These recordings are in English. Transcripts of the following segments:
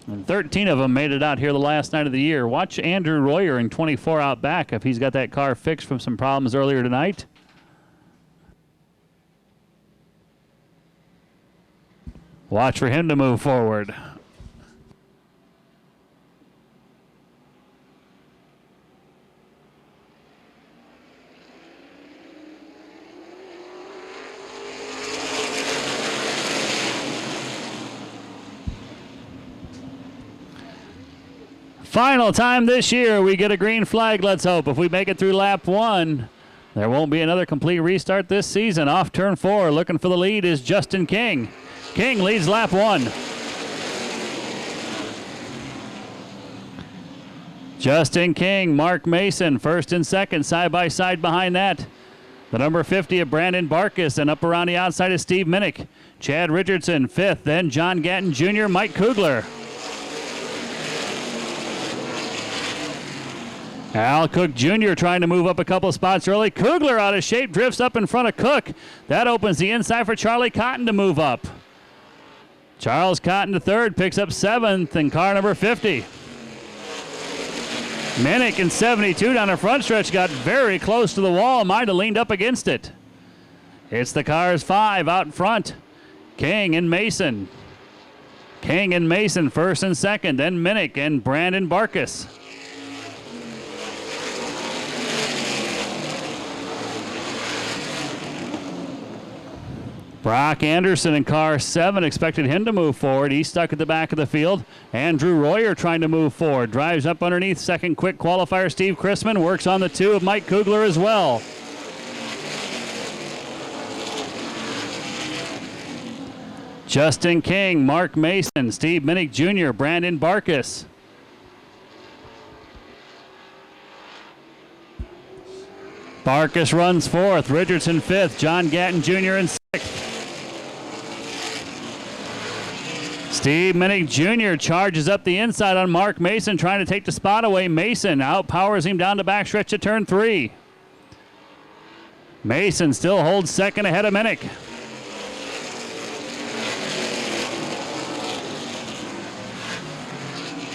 And 13 of them made it out here the last night of the year. Watch Andrew Royer in 24 out back if he's got that car fixed from some problems earlier tonight. Watch for him to move forward. Final time this year, we get a green flag, let's hope. If we make it through lap 1, there won't be another complete restart this season. Off turn 4, looking for the lead is Justin King. King leads lap 1. Justin King, Mark Mason, first and second, side by side behind that. The number 50 of Brandon Barkus, and up around the outside is Steve Minnick. Chad Richardson, 5th, then John Gatton Jr., Mike Kugler. Al Cook Jr. trying to move up a couple spots early. Kugler out of shape, drifts up in front of Cook. That opens the inside for Charlie Cotton to move up. Charles Cotton to 3rd, picks up 7th in car number 50. Minnick in 72 down the front stretch got very close to the wall. Might have leaned up against it. It's the cars 5 out in front. King and Mason. King and Mason first and second, then Minnick and Brandon Barkus. Brock Anderson in car 7, expected him to move forward. He's stuck at the back of the field. Andrew Royer trying to move forward. Drives up underneath second quick qualifier Steve Chrisman. Works on the 2 of Mike Kugler as well. Justin King, Mark Mason, Steve Minnick Jr., Brandon Barkus. Barkus runs 4th, Richardson 5th, John Gatton Jr. in 6th. Steve Minnick Jr. charges up the inside on Mark Mason, trying to take the spot away. Mason outpowers him down the backstretch to turn 3. Mason still holds second ahead of Minnick.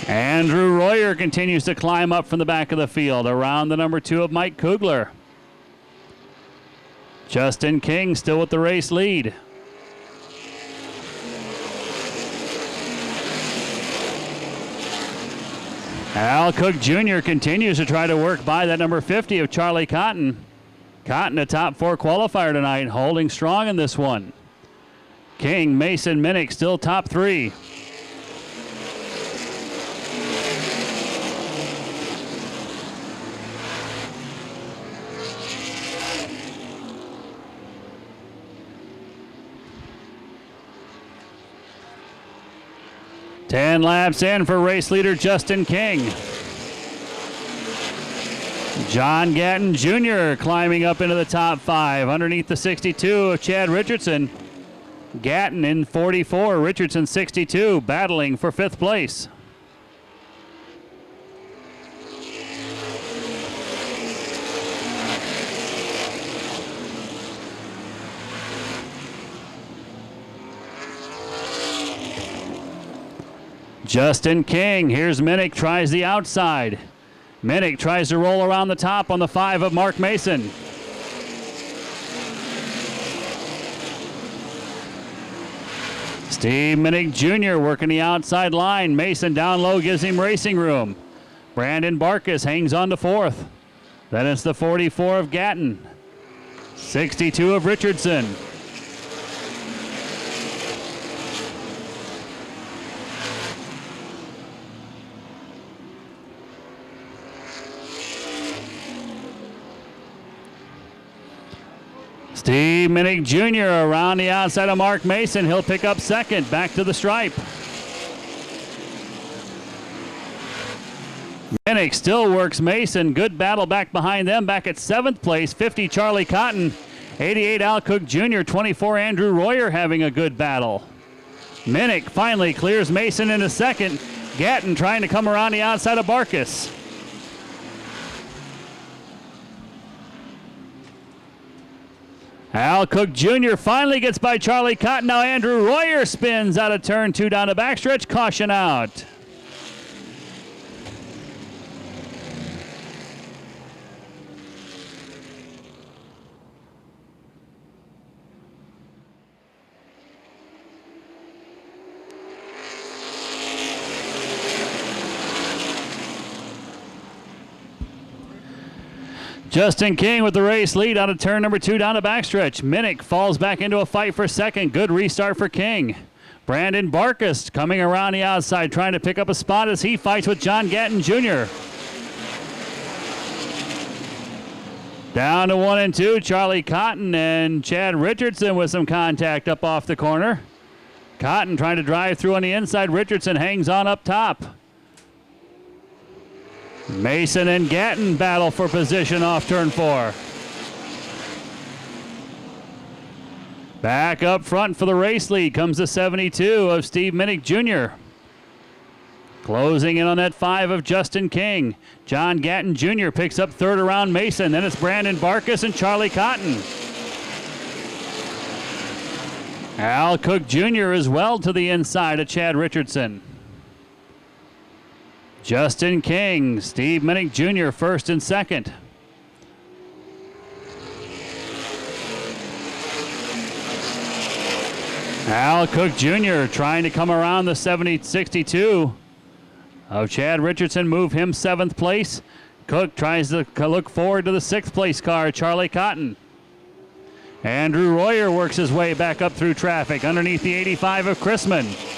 Andrew Royer continues to climb up from the back of the field around the number 2 of Mike Kugler. Justin King still with the race lead. Al Cook Jr. continues to try to work by that number 50 of Charlie Cotton. Cotton, a top 4 qualifier tonight, holding strong in this one. King, Mason, Minnick still top 3. Ten laps in for race leader Justin King. John Gatton Jr. climbing up into the top 5 underneath the 62 of Chad Richardson. Gatton in 44, Richardson 62, battling for 5th place. Justin King, here's Minnick, tries the outside. Minnick tries to roll around the top on the 5 of Mark Mason. Steve Minnick Jr. working the outside line. Mason down low gives him racing room. Brandon Barkus hangs on to 4th. Then it's the 44 of Gatton. 62 of Richardson. Steve Minnick Jr. around the outside of Mark Mason. He'll pick up 2nd, back to the stripe. Minnick still works Mason. Good battle back behind them. Back at 7th place, 50 Charlie Cotton. 88 Al Cook Jr., 24 Andrew Royer having a good battle. Minnick finally clears Mason into 2nd. Gatton trying to come around the outside of Barkus. Al Cook Jr. finally gets by Charlie Cotton. Now Andrew Royer spins out of turn 2 down the backstretch. Caution out. Justin King with the race lead out of turn number 2 down to backstretch. Minnick falls back into a fight for second. Good restart for King. Brandon Barkus coming around the outside trying to pick up a spot as he fights with John Gatton Jr. Down to 1 and 2, Charlie Cotton and Chad Richardson with some contact up off the corner. Cotton trying to drive through on the inside. Richardson hangs on up top. Mason and Gatton battle for position off turn 4. Back up front for the race lead comes the 72 of Steve Minnick Jr. Closing in on that 5 of Justin King. John Gatton Jr. picks up third around Mason. Then it's Brandon Barkus and Charlie Cotton. Al Cook Jr. is well to the inside of Chad Richardson. Justin King, Steve Minnick Jr. first and second. Al Cook Jr. trying to come around the 62 of Chad Richardson, move him 7th place. Cook tries to look forward to the 6th place car, Charlie Cotton. Andrew Royer works his way back up through traffic underneath the 85 of Chrisman.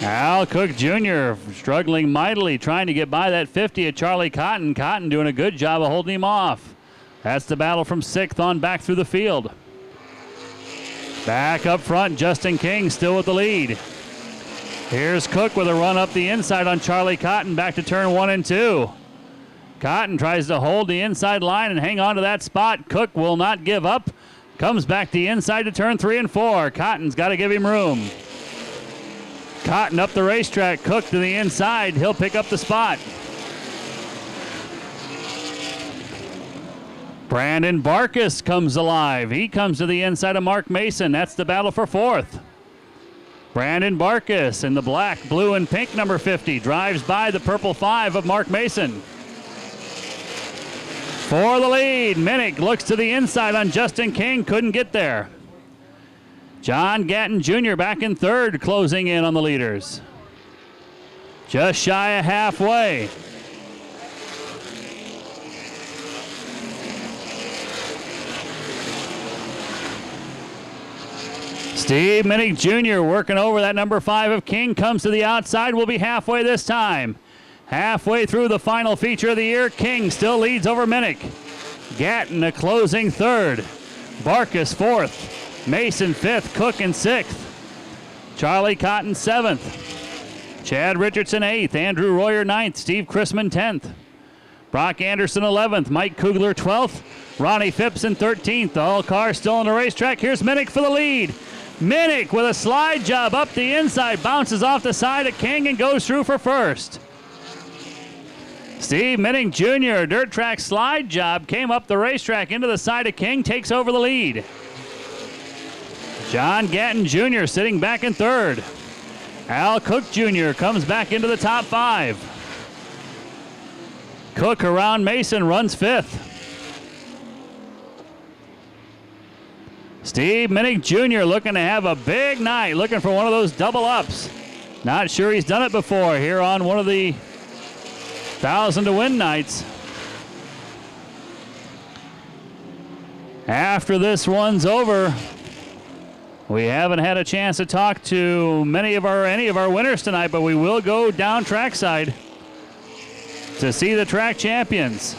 Al Cook Jr. struggling mightily, trying to get by that 50 at Charlie Cotton. Cotton doing a good job of holding him off. That's the battle from 6th on back through the field. Back up front, Justin King still with the lead. Here's Cook with a run up the inside on Charlie Cotton, back to turn 1 and 2. Cotton tries to hold the inside line and hang on to that spot. Cook will not give up. Comes back the inside to turn 3 and 4. Cotton's got to give him room. Cotton up the racetrack. Cook to the inside. He'll pick up the spot. Brandon Barkus comes alive. He comes to the inside of Mark Mason. That's the battle for 4th. Brandon Barkus in the black, blue, and pink number 50 drives by the purple 5 of Mark Mason. For the lead, Minnick looks to the inside on Justin King. Couldn't get there. John Gatton Jr. back in 3rd, closing in on the leaders. Just shy of halfway. Steve Minnick Jr. working over that number 5 of King. Comes to the outside. We'll be halfway this time. Halfway through the final feature of the year, King still leads over Minnick. Gatton a closing 3rd. Barkus 4th. Mason 5th. Cook in 6th. Charlie Cotton 7th. Chad Richardson 8th. Andrew Royer 9th. Steve Chrisman 10th. Brock Anderson 11th. Mike Kugler 12th. Ronnie Phipps in 13th. All cars still on the racetrack. Here's Minnick for the lead. Minnick with a slide job up the inside. Bounces off the side of King and goes through for 1st. Steve Minnick Jr. dirt track slide job came up the racetrack into the side of King, takes over the lead. John Gatton Jr. sitting back in 3rd. Al Cook Jr. comes back into the top 5. Cook around Mason runs 5th. Steve Minnick Jr. looking to have a big night, looking for one of those double ups. Not sure he's done it before here on one of the 1,000 to win nights. After this one's over, we haven't had a chance to talk to any of our winners tonight, but we will go down trackside to see the track champions.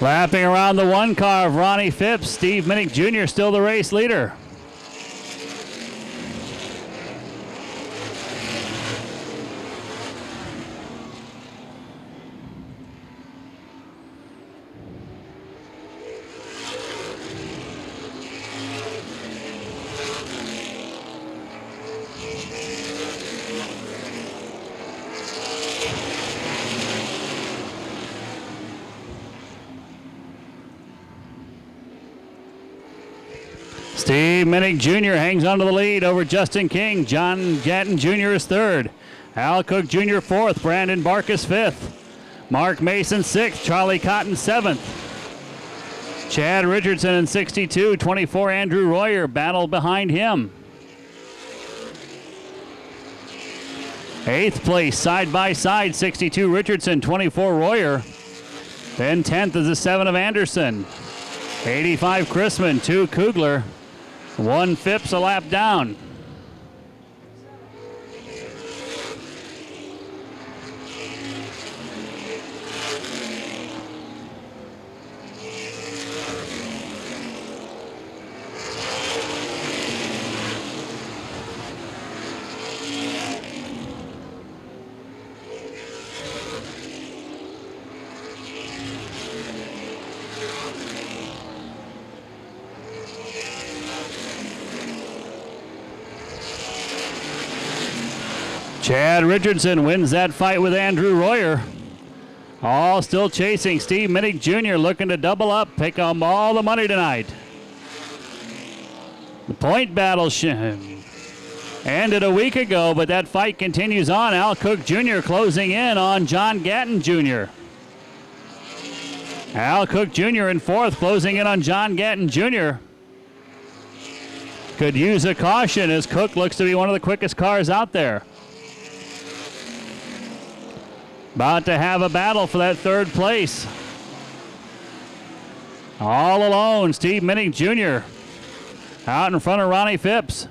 Lapping around the one car of Ronnie Phipps, Steve Minnick Jr. still the race leader. Steve Minnick Jr. hangs onto the lead over Justin King. John Gatton Jr. is third. Al Cook Jr. fourth. Brandon Barkus fifth. Mark Mason sixth. Charlie Cotton seventh. Chad Richardson in 62. 24 Andrew Royer battle behind him. Eighth place side by side. 62 Richardson. 24 Royer. Then 10th is the 7 of Anderson. 85 Chrisman. 2 Kugler. 1 Phipps a lap down. Chad Richardson wins that fight with Andrew Royer. All still chasing. Steve Minnick Jr. looking to double up, pick up all the money tonight. The point battle ended a week ago, but that fight continues on. Al Cook Jr. closing in on John Gatton Jr. Al Cook Jr. in fourth, closing in on John Gatton Jr. Could use a caution as Cook looks to be one of the quickest cars out there. About to have a battle for that third place. All alone, Steve Minnick Jr. out in front of Ronnie Phipps.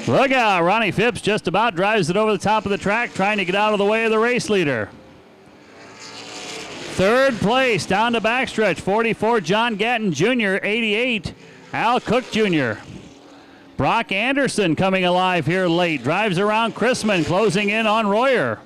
Look out, Ronnie Phipps just about drives it over the top of the track, trying to get out of the way of the race leader. Third place down the backstretch, 44 John Gatton Jr., 88 Al Cook Jr. Brock Anderson coming alive here late. Drives around Chrisman, closing in on Royer.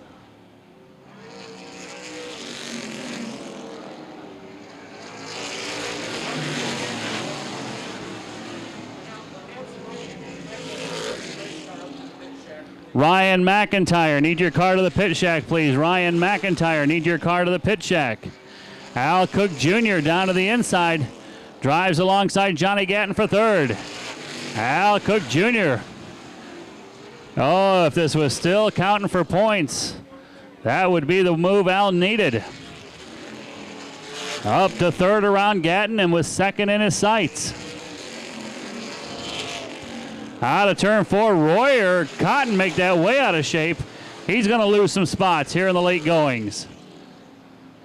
Ryan McIntyre, need your car to the pit shack, please. Ryan McIntyre, need your car to the pit shack. Al Cook Jr. down to the inside. Drives alongside Johnny Gatton for third. Al Cook Jr. Oh, if this was still counting for points, that would be the move Al needed. Up to third around Gatton and was second in his sights. Out of turn four, Royer. Cotton make that way out of shape. He's going to lose some spots here in the late goings.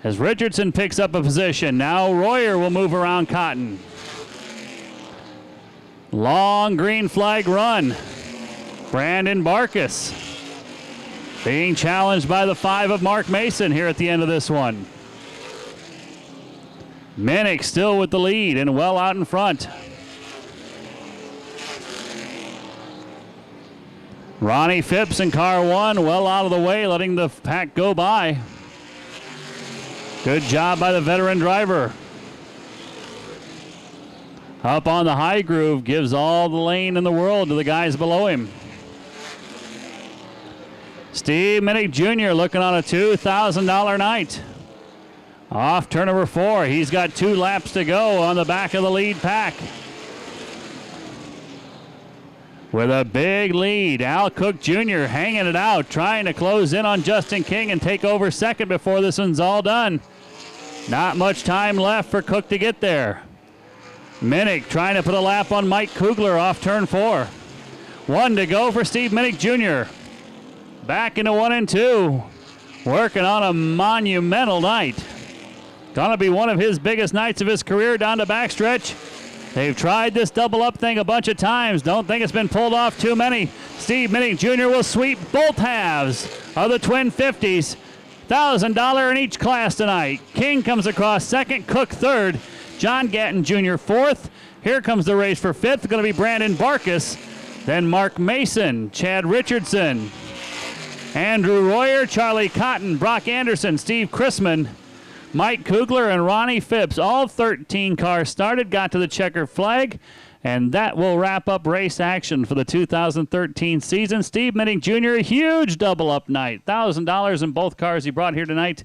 As Richardson picks up a position, now Royer will move around Cotton. Long green flag run. Brandon Barkus being challenged by the 5 of Mark Mason here at the end of this one. Minnick still with the lead and well out in front. Ronnie Phipps in car 1 well out of the way, letting the pack go by. Good job by the veteran driver. Up on the high groove, gives all the lane in the world to the guys below him. Steve Minnick Jr. looking on a $2,000 night. Off turn number 4, he's got 2 laps to go on the back of the lead pack. With a big lead, Al Cook Jr. hanging it out, trying to close in on Justin King and take over second before this one's all done. Not much time left for Cook to get there. Minnick trying to put a lap on Mike Kugler off turn 4. 1 to go for Steve Minnick Jr. Back into 1 and 2. Working on a monumental night. Gonna be one of his biggest nights of his career down the backstretch. They've tried this double up thing a bunch of times. Don't think it's been pulled off too many. Steve Minnick Jr. will sweep both halves of the twin 50s. $1,000 in each class tonight. King comes across second, Cook third, John Gatton Jr. fourth. Here comes the race for fifth. Going to be Brandon Barkus, then Mark Mason, Chad Richardson, Andrew Royer, Charlie Cotton, Brock Anderson, Steve Chrisman, Mike Kugler, and Ronnie Phipps. All 13 cars started, got to the checkered flag, and that will wrap up race action for the 2013 season. Steve Minnick Jr., a huge double-up night. $1,000 in both cars he brought here tonight.